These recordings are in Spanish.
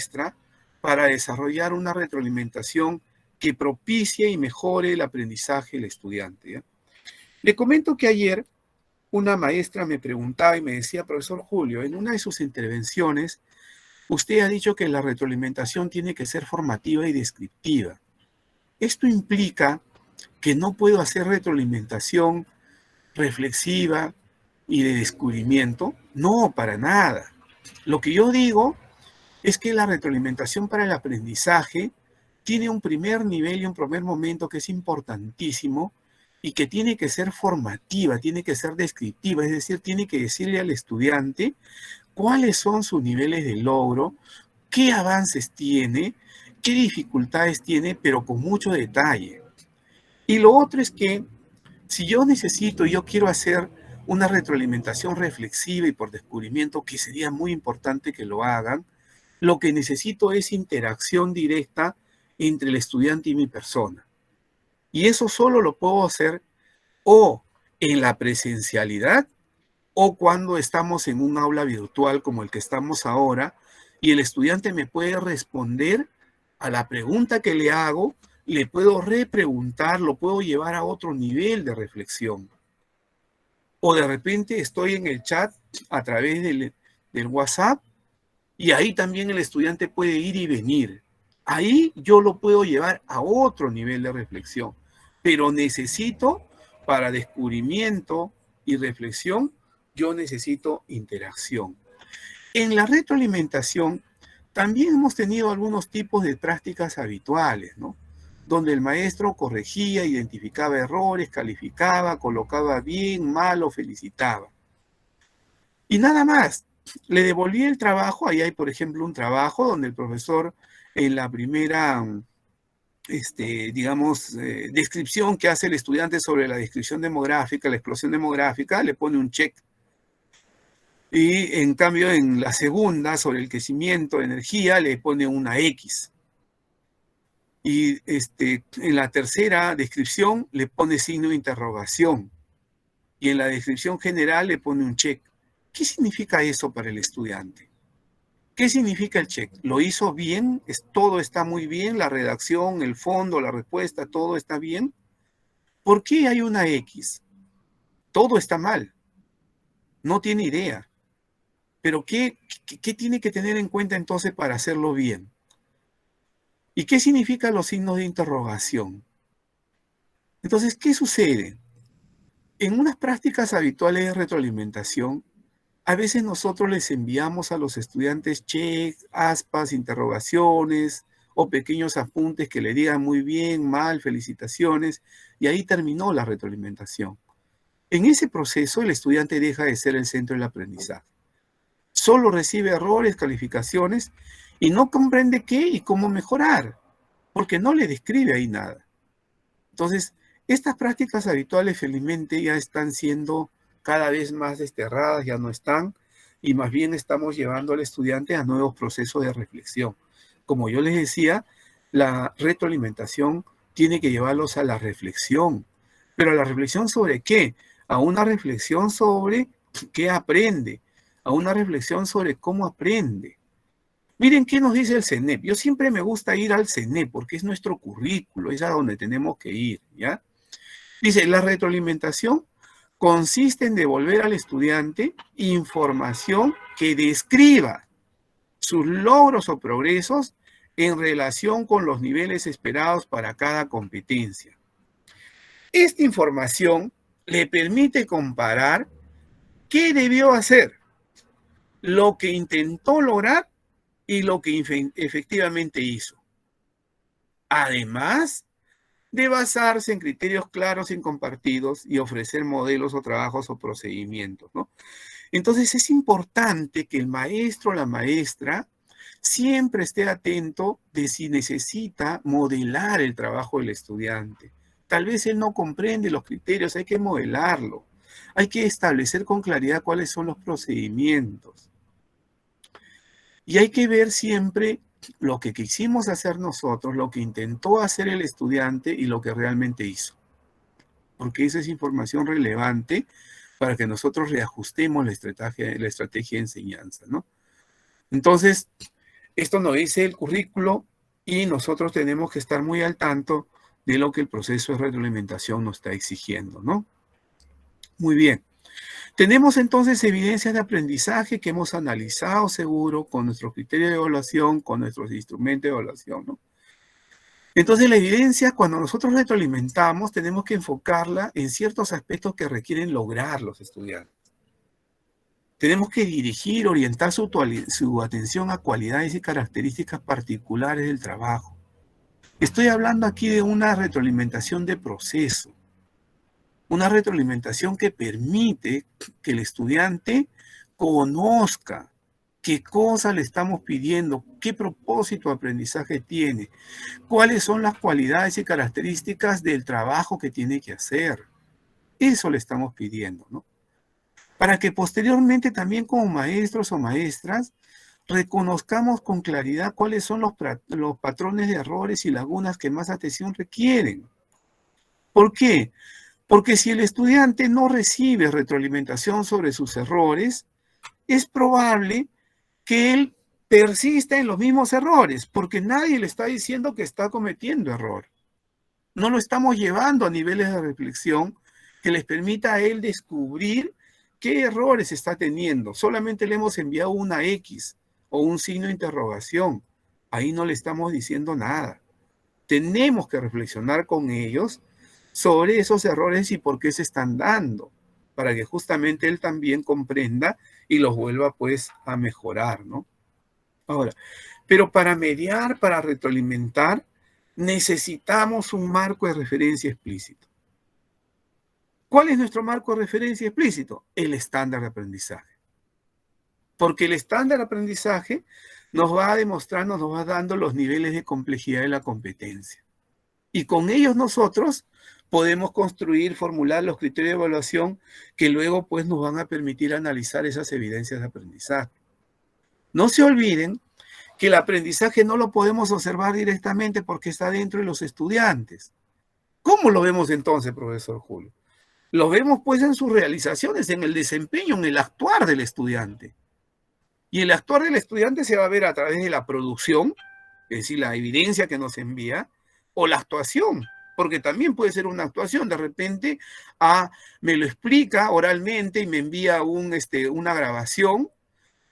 maestra para desarrollar una retroalimentación que propicie y mejore el aprendizaje del estudiante, ¿ya? Le comento que ayer una maestra me preguntaba y me decía: profesor Julio, en una de sus intervenciones, usted ha dicho que la retroalimentación tiene que ser formativa y descriptiva. ¿Esto implica que no puedo hacer retroalimentación reflexiva y de descubrimiento? No, para nada. Lo que yo digo es que la retroalimentación para el aprendizaje tiene un primer nivel y un primer momento que es importantísimo y que tiene que ser formativa, tiene que ser descriptiva, es decir, tiene que decirle al estudiante cuáles son sus niveles de logro, qué avances tiene, qué dificultades tiene, pero con mucho detalle. Y lo otro es que si yo quiero hacer una retroalimentación reflexiva y por descubrimiento, que sería muy importante que lo hagan, lo que necesito es interacción directa entre el estudiante y mi persona. Y eso solo lo puedo hacer o en la presencialidad o cuando estamos en un aula virtual como el que estamos ahora y el estudiante me puede responder a la pregunta que le hago, le puedo repreguntar, lo puedo llevar a otro nivel de reflexión. O de repente estoy en el chat a través del WhatsApp y ahí también el estudiante puede ir y venir. Ahí yo lo puedo llevar a otro nivel de reflexión, pero necesito, para descubrimiento y reflexión, yo necesito interacción. En la retroalimentación también hemos tenido algunos tipos de prácticas habituales, ¿no? Donde el maestro corregía, identificaba errores, calificaba, colocaba bien, mal o felicitaba. Y nada más, le devolví el trabajo. Ahí hay, por ejemplo, un trabajo donde el profesor en la primera, digamos, descripción que hace el estudiante sobre la descripción demográfica, la explosión demográfica, le pone un check. Y en cambio, en la segunda, sobre el crecimiento de energía, le pone una X. Y en la tercera descripción le pone signo de interrogación. Y en la descripción general le pone un check. ¿Qué significa eso para el estudiante? ¿Qué significa el check? ¿Lo hizo bien? ¿Todo está muy bien? ¿La redacción, el fondo, la respuesta, todo está bien? ¿Por qué hay una X? Todo está mal. No tiene idea. Pero ¿qué tiene que tener en cuenta entonces para hacerlo bien? ¿Y qué significan los signos de interrogación? Entonces, ¿qué sucede? En unas prácticas habituales de retroalimentación, a veces nosotros les enviamos a los estudiantes checks, aspas, interrogaciones o pequeños apuntes que le digan muy bien, mal, felicitaciones, y ahí terminó la retroalimentación. En ese proceso, el estudiante deja de ser el centro del aprendizaje. Solo recibe errores, calificaciones, y no comprende qué y cómo mejorar, porque no le describe ahí nada. Entonces, estas prácticas habituales felizmente ya están siendo cada vez más desterradas, ya no están, y más bien estamos llevando al estudiante a nuevos procesos de reflexión. Como yo les decía, la retroalimentación tiene que llevarlos a la reflexión. ¿Pero a la reflexión sobre qué? A una reflexión sobre qué aprende, a una reflexión sobre cómo aprende. Miren qué nos dice el CENEP. Yo siempre me gusta ir al CENEP porque es nuestro currículo, es a donde tenemos que ir, ¿ya? Dice, la retroalimentación consiste en devolver al estudiante información que describa sus logros o progresos en relación con los niveles esperados para cada competencia. Esta información le permite comparar qué debió hacer, lo que intentó lograr y lo que efectivamente hizo. Además de basarse en criterios claros y compartidos y ofrecer modelos o trabajos o procedimientos, ¿no? Entonces es importante que el maestro o la maestra siempre esté atento de si necesita modelar el trabajo del estudiante. Tal vez él no comprende los criterios, hay que modelarlo. Hay que establecer con claridad cuáles son los procedimientos. Y hay que ver siempre lo que quisimos hacer nosotros, lo que intentó hacer el estudiante y lo que realmente hizo. Porque esa es información relevante para que nosotros reajustemos la estrategia de enseñanza, ¿no? Entonces, Esto nos dice el currículo y nosotros tenemos que estar muy al tanto de lo que el proceso de retroalimentación nos está exigiendo, ¿no? Muy bien. Tenemos entonces evidencias de aprendizaje que hemos analizado seguro con nuestros criterios de evaluación, con nuestros instrumentos de evaluación, ¿no? Entonces la evidencia, cuando nosotros retroalimentamos, tenemos que enfocarla en ciertos aspectos que requieren lograr los estudiantes. Tenemos que dirigir, orientar su atención a cualidades y características particulares del trabajo. Estoy hablando aquí de una retroalimentación de proceso, una retroalimentación que permite que el estudiante conozca qué cosa le estamos pidiendo, qué propósito de aprendizaje tiene, cuáles son las cualidades y características del trabajo que tiene que hacer. Eso le estamos pidiendo, ¿no? Para que posteriormente también como maestros o maestras reconozcamos con claridad cuáles son los patrones de errores y lagunas que más atención requieren. ¿Por qué? Porque si el estudiante no recibe retroalimentación sobre sus errores, es probable que él persista en los mismos errores, porque nadie le está diciendo que está cometiendo error. No lo estamos llevando a niveles de reflexión que les permita a él descubrir qué errores está teniendo. Solamente le hemos enviado una X o un signo de interrogación. Ahí no le estamos diciendo nada. Tenemos que reflexionar con ellos sobre esos errores y por qué se están dando, para que justamente él también comprenda y los vuelva pues a mejorar, ¿no? Ahora, pero para mediar, para retroalimentar, necesitamos un marco de referencia explícito. ¿Cuál es nuestro marco de referencia explícito? El estándar de aprendizaje. Porque el estándar de aprendizaje nos va demostrando, nos va dando los niveles de complejidad de la competencia. Y con ellos nosotros podemos construir, formular los criterios de evaluación que luego pues nos van a permitir analizar esas evidencias de aprendizaje. No se olviden que el aprendizaje no lo podemos observar directamente porque está dentro de los estudiantes. ¿Cómo lo vemos entonces, profesor Julio? Lo vemos pues en sus realizaciones, en el desempeño, en el actuar del estudiante. Y el actuar del estudiante se va a ver a través de la producción, es decir, la evidencia que nos envía, o la actuación, porque también puede ser una actuación. De repente, me lo explica oralmente y me envía una grabación,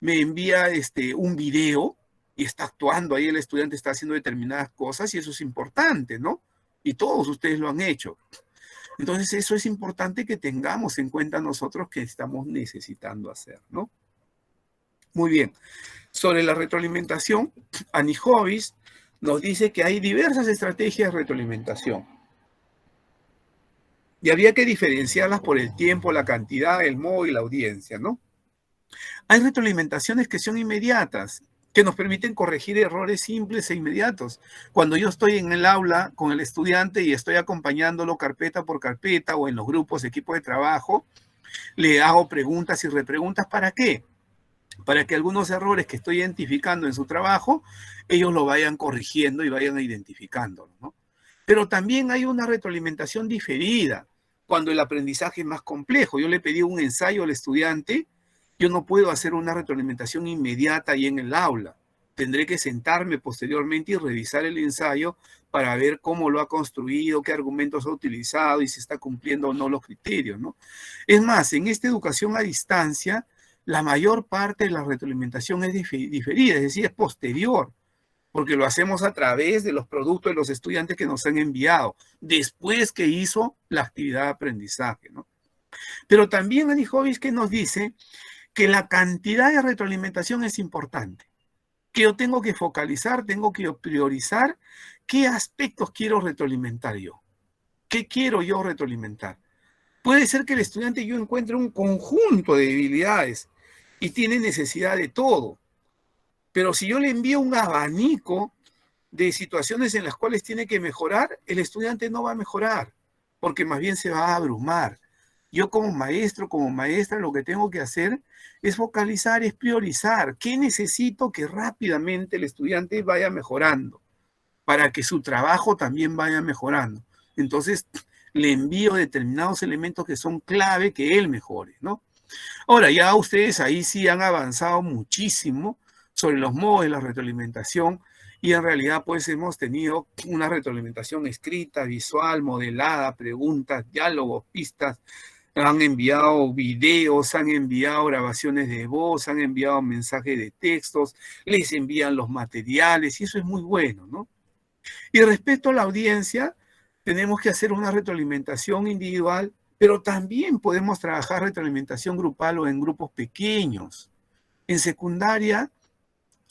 me envía un video y está actuando ahí, el estudiante está haciendo determinadas cosas y eso es importante, ¿no? Y todos ustedes lo han hecho. Entonces, eso es importante que tengamos en cuenta nosotros que estamos necesitando hacer, ¿no? Muy bien. Sobre la retroalimentación, Anijovis nos dice que hay diversas estrategias de retroalimentación. Y había que diferenciarlas por el tiempo, la cantidad, el modo y la audiencia, ¿no? Hay retroalimentaciones que son inmediatas, que nos permiten corregir errores simples e inmediatos. Cuando yo estoy en el aula con el estudiante y estoy acompañándolo carpeta por carpeta o en los grupos, equipos de trabajo, le hago preguntas y repreguntas. ¿Para qué? Para que algunos errores que estoy identificando en su trabajo, ellos lo vayan corrigiendo y vayan identificándolo, ¿no? Pero también hay una retroalimentación diferida, cuando el aprendizaje es más complejo. Yo le pedí un ensayo al estudiante, yo no puedo hacer una retroalimentación inmediata ahí en el aula. Tendré que sentarme posteriormente y revisar el ensayo para ver cómo lo ha construido, qué argumentos ha utilizado y si está cumpliendo o no los criterios, ¿no? Es más, en esta educación a distancia, la mayor parte de la retroalimentación es diferida, es decir, es posterior, porque lo hacemos a través de los productos de los estudiantes que nos han enviado, después que hizo la actividad de aprendizaje, ¿no? Pero también Anijovis que nos dice que la cantidad de retroalimentación es importante, que yo tengo que focalizar, tengo que priorizar qué aspectos quiero retroalimentar yo, qué quiero yo retroalimentar. Puede ser que el estudiante yo encuentre un conjunto de debilidades y tiene necesidad de todo. Pero si yo le envío un abanico de situaciones en las cuales tiene que mejorar, el estudiante no va a mejorar, porque más bien se va a abrumar. Yo como maestro, como maestra, lo que tengo que hacer es focalizar, es priorizar. ¿Qué necesito que rápidamente el estudiante vaya mejorando? Para que su trabajo también vaya mejorando. Entonces, le envío determinados elementos que son clave que él mejore, ¿no? Ahora, ya ustedes ahí sí han avanzado muchísimo sobre los modos de la retroalimentación, y en realidad pues hemos tenido una retroalimentación escrita, visual, modelada, preguntas, diálogos, pistas, han enviado videos, han enviado grabaciones de voz, han enviado mensajes de textos, les envían los materiales, y eso es muy bueno, ¿no? Y respecto a la audiencia, tenemos que hacer una retroalimentación individual, pero también podemos trabajar retroalimentación grupal o en grupos pequeños. En secundaria,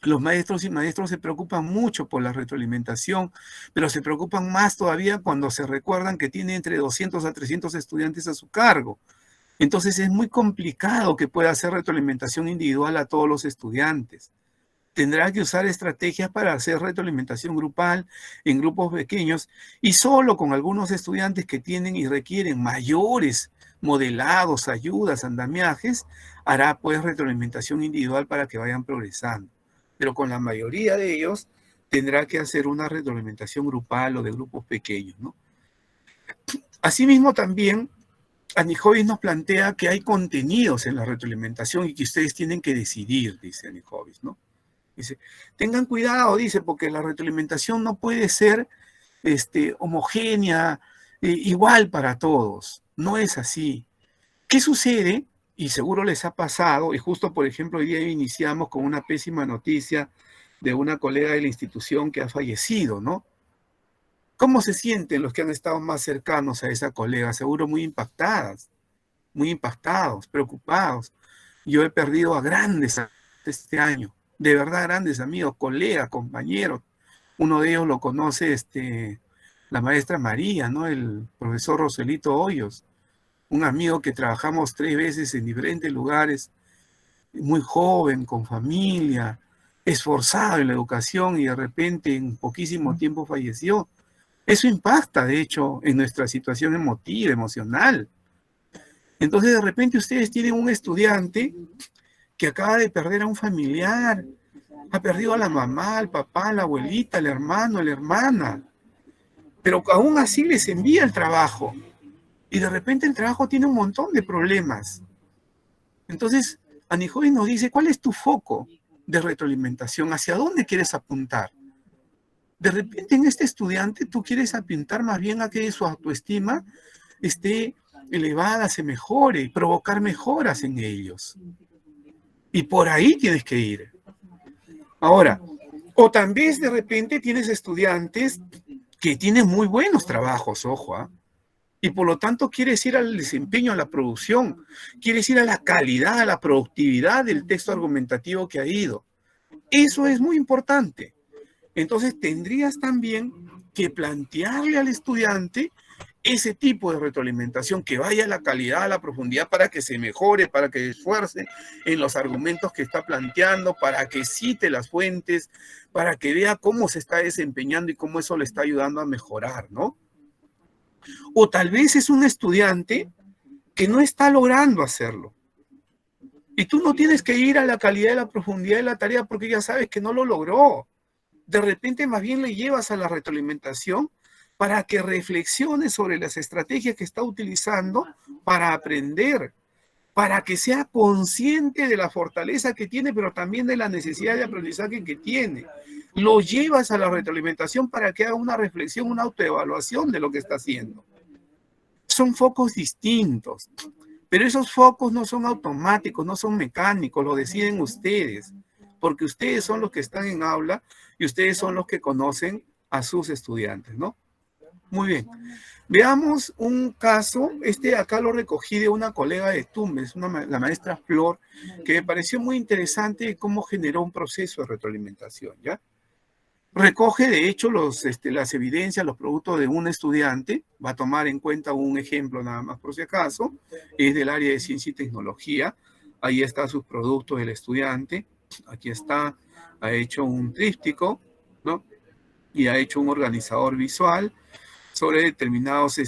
los maestros y maestros se preocupan mucho por la retroalimentación, pero se preocupan más todavía cuando se recuerdan que tiene entre 200 a 300 estudiantes a su cargo. Entonces es muy complicado que pueda hacer retroalimentación individual a todos los estudiantes. Tendrá que usar estrategias para hacer retroalimentación grupal en grupos pequeños y solo con algunos estudiantes que tienen y requieren mayores modelados, ayudas, andamiajes, hará pues retroalimentación individual para que vayan progresando. Pero con la mayoría de ellos tendrá que hacer una retroalimentación grupal o de grupos pequeños, ¿no? Asimismo también, Anijovis nos plantea que hay contenidos en la retroalimentación y que ustedes tienen que decidir, dice Anijovis, ¿no? Dice, tengan cuidado, dice, porque la retroalimentación no puede ser homogénea, igual para todos. No es así. ¿Qué sucede? Y seguro les ha pasado, y justo, por ejemplo, hoy día iniciamos con una pésima noticia de una colega de la institución que ha fallecido, ¿no? ¿Cómo se sienten los que han estado más cercanos a esa colega? Seguro muy impactadas, muy impactados, preocupados. Yo he perdido a grandes este año, de verdad grandes amigos, colegas, compañeros. Uno de ellos lo conoce la maestra María, ¿no? El profesor Roselito Hoyos, un amigo que trabajamos 3 veces en diferentes lugares, muy joven, con familia, esforzado en la educación y de repente en poquísimo tiempo falleció. Eso impacta, de hecho, en nuestra situación emotiva, emocional. Entonces, de repente ustedes tienen un estudiante que acaba de perder a un familiar, ha perdido a la mamá, al papá, a la abuelita, al hermano, a la hermana, pero aún así les envía el trabajo. Y de repente el trabajo tiene un montón de problemas. Entonces, Anijovis nos dice, ¿cuál es tu foco de retroalimentación? ¿Hacia dónde quieres apuntar? De repente en este estudiante tú quieres apuntar más bien a que su autoestima esté elevada, se mejore, provocar mejoras en ellos. Y por ahí tienes que ir. Ahora, o también de repente tienes estudiantes que tienen muy buenos trabajos, ojo, ¿eh? Y por lo tanto quieres ir al desempeño, a la producción, quieres ir a la calidad, a la productividad del texto argumentativo que ha ido. Eso es muy importante. Entonces tendrías también que plantearle al estudiante ese tipo de retroalimentación que vaya a la calidad, a la profundidad, para que se mejore, para que se esfuerce en los argumentos que está planteando, para que cite las fuentes, para que vea cómo se está desempeñando y cómo eso le está ayudando a mejorar, ¿no? O tal vez es un estudiante que no está logrando hacerlo. Y tú no tienes que ir a la calidad y la profundidad de la tarea porque ya sabes que no lo logró. De repente más bien le llevas a la retroalimentación para que reflexione sobre las estrategias que está utilizando para aprender, para que sea consciente de la fortaleza que tiene, pero también de la necesidad de aprendizaje que tiene. Lo llevas a la retroalimentación para que haga una reflexión, una autoevaluación de lo que está haciendo. Son focos distintos, pero esos focos no son automáticos, no son mecánicos, lo deciden ustedes, porque ustedes son los que están en aula y ustedes son los que conocen a sus estudiantes, ¿no? Muy bien. Veamos un caso, acá lo recogí de una colega de Tumbes, la maestra Flor, que me pareció muy interesante cómo generó un proceso de retroalimentación, ¿ya? Recoge, de hecho, las evidencias, los productos de un estudiante, va a tomar en cuenta un ejemplo nada más por si acaso, es del área de ciencia y tecnología, ahí están sus productos del estudiante, aquí está, ha hecho un tríptico, ¿no? Y ha hecho un organizador visual sobre determinados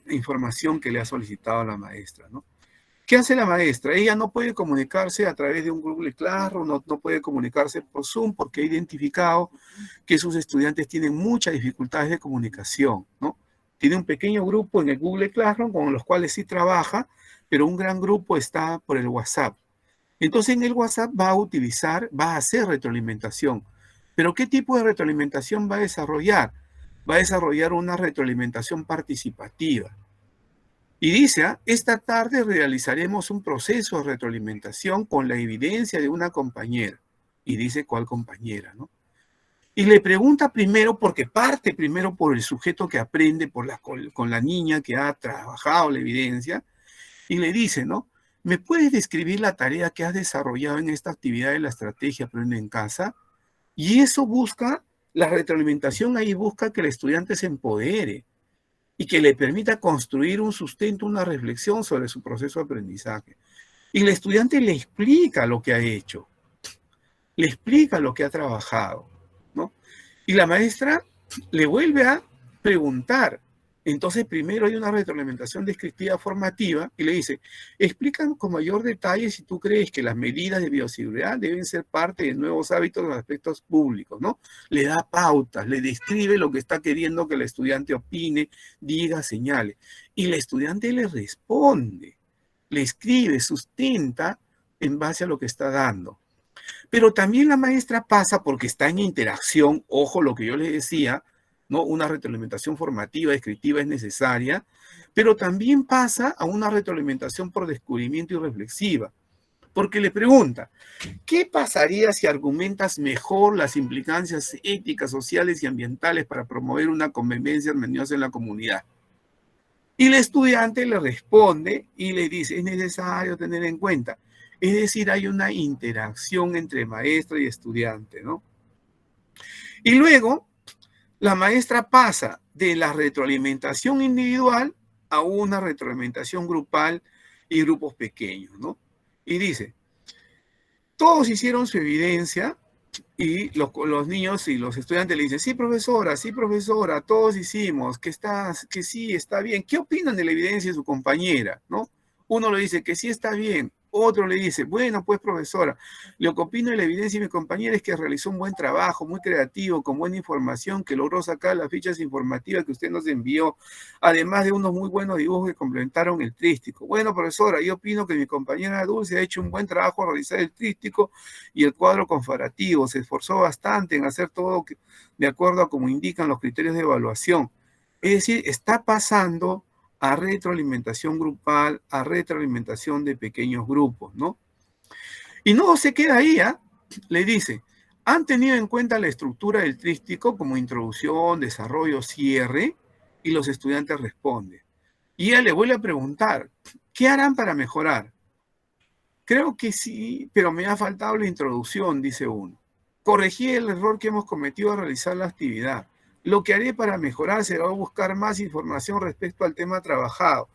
información que le ha solicitado a la maestra, ¿no? ¿Qué hace la maestra? Ella no puede comunicarse a través de un Google Classroom, no puede comunicarse por Zoom porque ha identificado que sus estudiantes tienen muchas dificultades de comunicación, ¿no? Tiene un pequeño grupo en el Google Classroom con los cuales sí trabaja, pero un gran grupo está por el WhatsApp. Entonces en el WhatsApp va a hacer retroalimentación. ¿Pero qué tipo de retroalimentación va a desarrollar? Va a desarrollar una retroalimentación participativa. Y dice, esta tarde realizaremos un proceso de retroalimentación con la evidencia de una compañera. Y dice cuál compañera, ¿no? Y le pregunta primero, porque parte primero por el sujeto que aprende, con la niña que ha trabajado la evidencia, y le dice, ¿no? ¿Me puedes describir la tarea que has desarrollado en esta actividad de la estrategia Aprende en Casa? Y eso busca, la retroalimentación ahí busca que el estudiante se empodere y que le permita construir un sustento, una reflexión sobre su proceso de aprendizaje. Y el estudiante le explica lo que ha hecho, le explica lo que ha trabajado, ¿no? Y la maestra le vuelve a preguntar. Entonces, primero hay una retroalimentación descriptiva formativa y le dice, explican con mayor detalle si tú crees que las medidas de bioseguridad deben ser parte de nuevos hábitos en los aspectos públicos, ¿no? Le da pautas, le describe lo que está queriendo que el estudiante opine, diga, señale. Y el estudiante le responde, le escribe, sustenta en base a lo que está dando. Pero también la maestra pasa, porque está en interacción, ojo lo que yo les decía, ¿no? Una retroalimentación formativa, descriptiva es necesaria, pero también pasa a una retroalimentación por descubrimiento y reflexiva, porque le pregunta, ¿qué pasaría si argumentas mejor las implicancias éticas, sociales y ambientales para promover una convivencia armoniosa en la comunidad? Y el estudiante le responde y le dice, es necesario tener en cuenta. Es decir, hay una interacción entre maestra y estudiante, ¿no? Y luego, la maestra pasa de la retroalimentación individual a una retroalimentación grupal y grupos pequeños, ¿no? Y dice, todos hicieron su evidencia y los niños y los estudiantes le dicen, sí, profesora, todos hicimos, que sí, está bien. ¿Qué opinan de la evidencia de su compañera, no? Uno le dice que sí está bien, otro le dice, bueno, pues profesora, lo que opino de la evidencia de mi compañera es que realizó un buen trabajo, muy creativo, con buena información, que logró sacar las fichas informativas que usted nos envió, además de unos muy buenos dibujos que complementaron el tríptico. Bueno, profesora, yo opino que mi compañera Dulce ha hecho un buen trabajo al realizar el tríptico y el cuadro comparativo, se esforzó bastante en hacer todo de acuerdo a como indican los criterios de evaluación. Es decir, está pasando a retroalimentación grupal, a retroalimentación de pequeños grupos, ¿no? Y no se queda ahí, ¿eh? Le dice, han tenido en cuenta la estructura del tríptico como introducción, desarrollo, cierre, y los estudiantes responden. Y ella le vuelve a preguntar, ¿qué harán para mejorar? Creo que sí, pero me ha faltado la introducción, dice uno. Corregí el error que hemos cometido al realizar la actividad. Lo que haré para mejorar será buscar más información respecto al tema trabajado,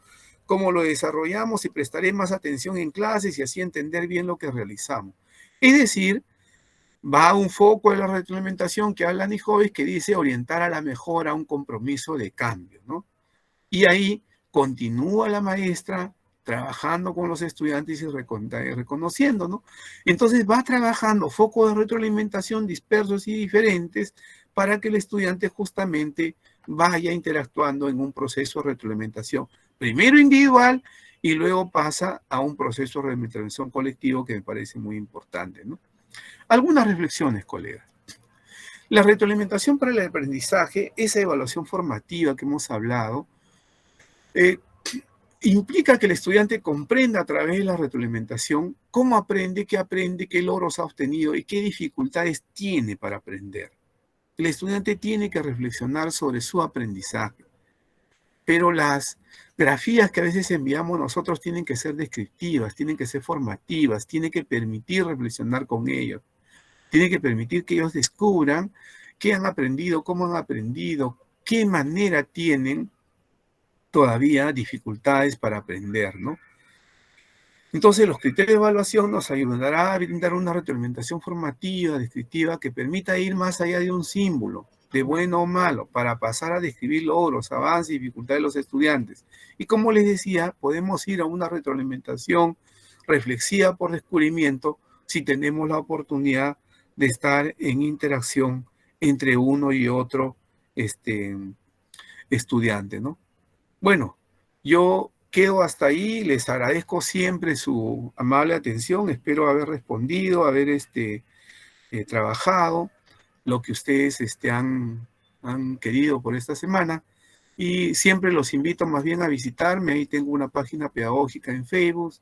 cómo lo desarrollamos y prestaré más atención en clases y así entender bien lo que realizamos. Es decir, va a un foco de la retroalimentación que habla Nijovis, que dice orientar a la mejora, a un compromiso de cambio, ¿no? Y ahí continúa la maestra trabajando con los estudiantes y reconociendo, ¿no? Entonces va trabajando focos de retroalimentación dispersos y diferentes para que el estudiante justamente vaya interactuando en un proceso de retroalimentación, primero individual y luego pasa a un proceso de retroalimentación colectivo que me parece muy importante, ¿no? Algunas reflexiones, colegas. La retroalimentación para el aprendizaje, esa evaluación formativa que hemos hablado, implica que el estudiante comprenda a través de la retroalimentación cómo aprende, qué logros ha obtenido y qué dificultades tiene para aprender. El estudiante tiene que reflexionar sobre su aprendizaje, pero las grafías que a veces enviamos nosotros tienen que ser descriptivas, tienen que ser formativas, tienen que permitir reflexionar con ellos, tienen que permitir que ellos descubran qué han aprendido, cómo han aprendido, qué manera tienen todavía dificultades para aprender, ¿no? Entonces, los criterios de evaluación nos ayudará a brindar una retroalimentación formativa, descriptiva, que permita ir más allá de un símbolo, de bueno o malo, para pasar a describir logros, avances y dificultades de los estudiantes. Y como les decía, podemos ir a una retroalimentación reflexiva por descubrimiento si tenemos la oportunidad de estar en interacción entre uno y otro estudiante, ¿no? Bueno, yo quedo hasta ahí, les agradezco siempre su amable atención, espero haber respondido, haber trabajado lo que ustedes han querido por esta semana. Y siempre los invito más bien a visitarme. Ahí tengo una página pedagógica en Facebook.